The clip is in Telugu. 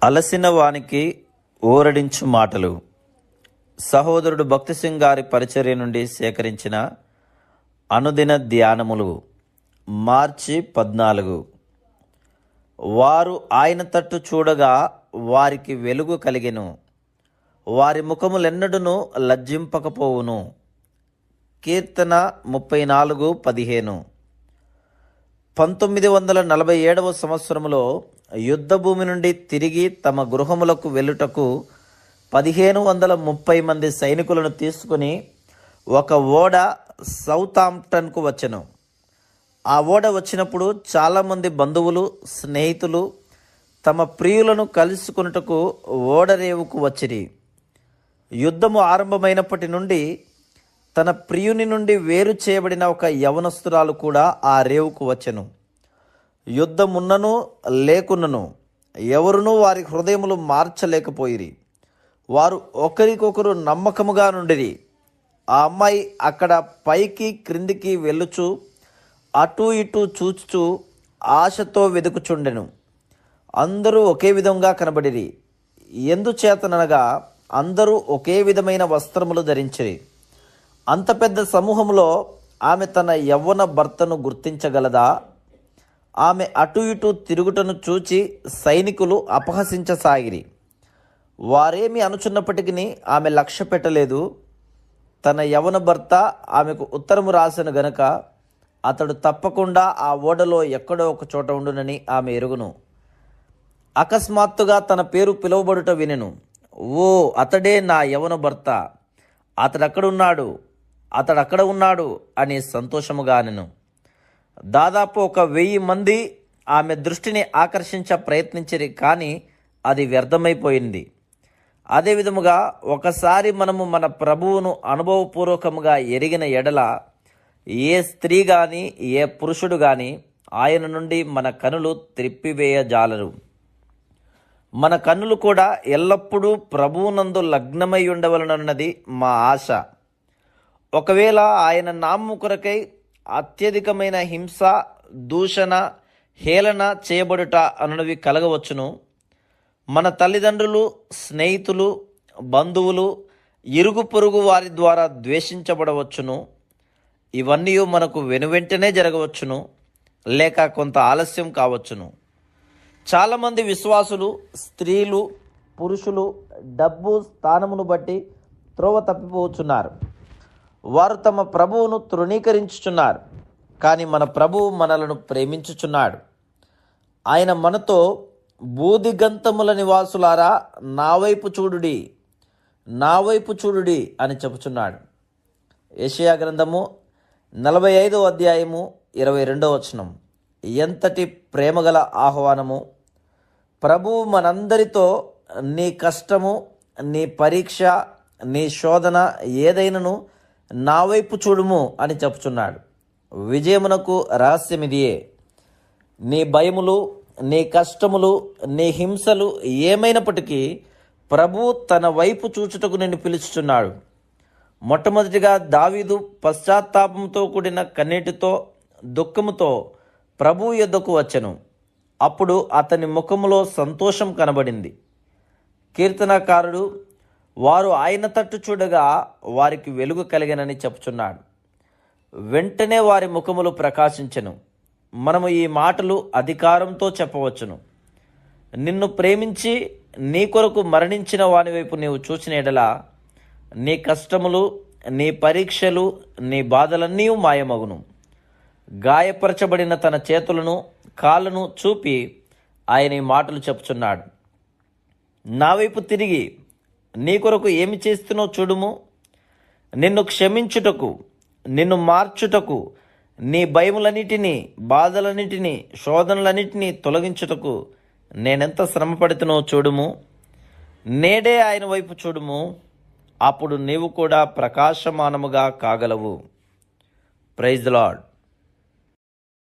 అలసిన వానికి ఊరడించు మాటలు. సహోదరుడు భక్తి సింగ్ గారి పరిచర్య నుండి సేకరించిన అనుదిన ధ్యానములు. మార్చి 14. వారు ఆయన తట్టు చూడగా వారికి వెలుగు కలిగెను, వారి ముఖములెన్నడును లజ్జింపకపోవును. కీర్తన 34:15. 1947 సంవత్సరములో యుద్ధభూమి నుండి తిరిగి తమ గృహములకు వెళ్ళుటకు 1530 మంది సైనికులను తీసుకుని ఒక ఓడ సౌతాంప్టన్కు వచ్చెను. ఆ ఓడ వచ్చినప్పుడు చాలామంది బంధువులు, స్నేహితులు తమ ప్రియులను కలుసుకొనుటకు ఓడరేవుకు వచ్చిరి. యుద్ధము ఆరంభమైనప్పటి నుండి తన ప్రియుని నుండి వేరు చేయబడిన ఒక యవనస్తురాలు కూడా ఆ రేవుకు వచ్చెను. యుద్ధమున్నను లేకున్నను ఎవరునూ వారి హృదయములు మార్చలేకపోయిరి. వారు ఒకరికొకరు నమ్మకముగా నుండిరి. ఆ అమ్మాయి అక్కడ పైకి క్రిందికి వెళ్ళుచు అటూ ఇటూ చూచుచూ ఆశతో వెదుకుచుండెను. అందరూ ఒకే విధంగా కనబడిరి. ఎందుచేతనగా అందరూ ఒకే విధమైన వస్త్రములు ధరించిరి. అంత పెద్ద సమూహంలో ఆమె తన యవ్వన భర్తను గుర్తించగలదా? ఆమె అటు ఇటు తిరుగుటను చూచి సైనికులు అపహసించసాగిరి. వారేమి అనుచున్నప్పటికీ ఆమె లక్ష్య పెట్టలేదు. తన యవ్వన భర్త ఆమెకు ఉత్తరము రాసెను గనుక అతడు తప్పకుండా ఆ ఓడలో ఎక్కడో ఒక చోట ఉండునని ఆమె ఎరుగును. అకస్మాత్తుగా తన పేరు పిలువబడుట వినెను. ఓ, అతడే నా యవ్వన భర్త, అతడక్కడ ఉన్నాడు అని సంతోషముగానెను. దాదాపు 1000 మంది ఆమె దృష్టిని ఆకర్షించ ప్రయత్నించిరి, కానీ అది వ్యర్థమైపోయింది. అదే విధముగా ఒకసారి మనము మన ప్రభువును అనుభవపూర్వకముగా ఎరిగిన ఎడల ఏ స్త్రీ కానీ ఏ పురుషుడు కానీ ఆయన నుండి మన కనులు త్రిప్పివేయజాలరు. మన కన్నులు కూడా ఎల్లప్పుడూ ప్రభువునందు లగ్నమై ఉండవలనన్నది మా ఆశ. ఒకవేళ ఆయన నామము కొరకై అత్యధికమైన హింస, దూషణ, హేళన చేయబడుట అనునవి కలగవచ్చును. మన తల్లిదండ్రులు, స్నేహితులు, బంధువులు, ఇరుగు పొరుగు వారి ద్వారా ద్వేషించబడవచ్చును. ఇవన్నీ మనకు వెనువెంటనే జరగవచ్చును, లేక కొంత ఆలస్యం కావచ్చును. చాలామంది విశ్వాసులు, స్త్రీలు, పురుషులు డబ్బు, స్థానమును బట్టి త్రోవ తప్పిపోతున్నారు. వారు తమ ప్రభువును తృణీకరించుచున్నారు. కానీ మన ప్రభువు మనలను ప్రేమించుచున్నాడు. ఆయన మనతో, బూదిగంతముల నివాసులారా నా వైపు చూడుడి అని చెప్పుచున్నాడు. యెషయా గ్రంథము 45:22. ఎంతటి ప్రేమగల ఆహ్వానము! ప్రభువు మనందరితో నీ కష్టము, నీ పరీక్ష, నీ శోధన ఏదైనను నా వైపు చూడుము అని చెప్పుచున్నాడు. విజయమునకు రహస్యమిదియే. నీ భయములు, నీ కష్టములు, నీ హింసలు ఏమైనప్పటికీ ప్రభువు తన వైపు చూచుటకు నిన్ను పిలుచుచున్నాడు. మొట్టమొదటిగా దావీదు పశ్చాత్తాపంతో కూడిన కన్నీటితో, దుఃఖముతో ప్రభువు యొద్దకు వచ్చెను. అప్పుడు అతని ముఖములో సంతోషం కనబడింది. కీర్తనకారుడు, వారు ఆయన తట్టు చూడగా వారికి వెలుగు కలిగెనని చెప్పుచున్నాడు. వెంటనే వారి ముఖములు ప్రకాశించెను. మనము ఈ మాటలు అధికారంతో చెప్పవచ్చును. నిన్ను ప్రేమించి నీ కొరకు మరణించిన వాని వైపు నీవు చూసిన ఎడల నీ కష్టములు, నీ పరీక్షలు, నీ బాధలన్నీ మాయమగును. గాయపరచబడిన తన చేతులను, కాళ్ళను చూపి ఆయన ఈ మాటలు చెప్పుచున్నాడు. నా వైపు తిరిగి నీ కొరకు ఏమి చేస్తున్నో చూడుము. నిన్ను క్షమించుటకు, నిన్ను మార్చుటకు, నీ భయములన్నిటినీ, బాధలన్నిటినీ, శోధనలన్నిటినీ తొలగించుటకు నేనెంత శ్రమపడుతున్నో చూడుము. నేడే ఆయన వైపు చూడుము. అప్పుడు నీవు కూడా ప్రకాశమానముగా కాగలవు. Praise the lord.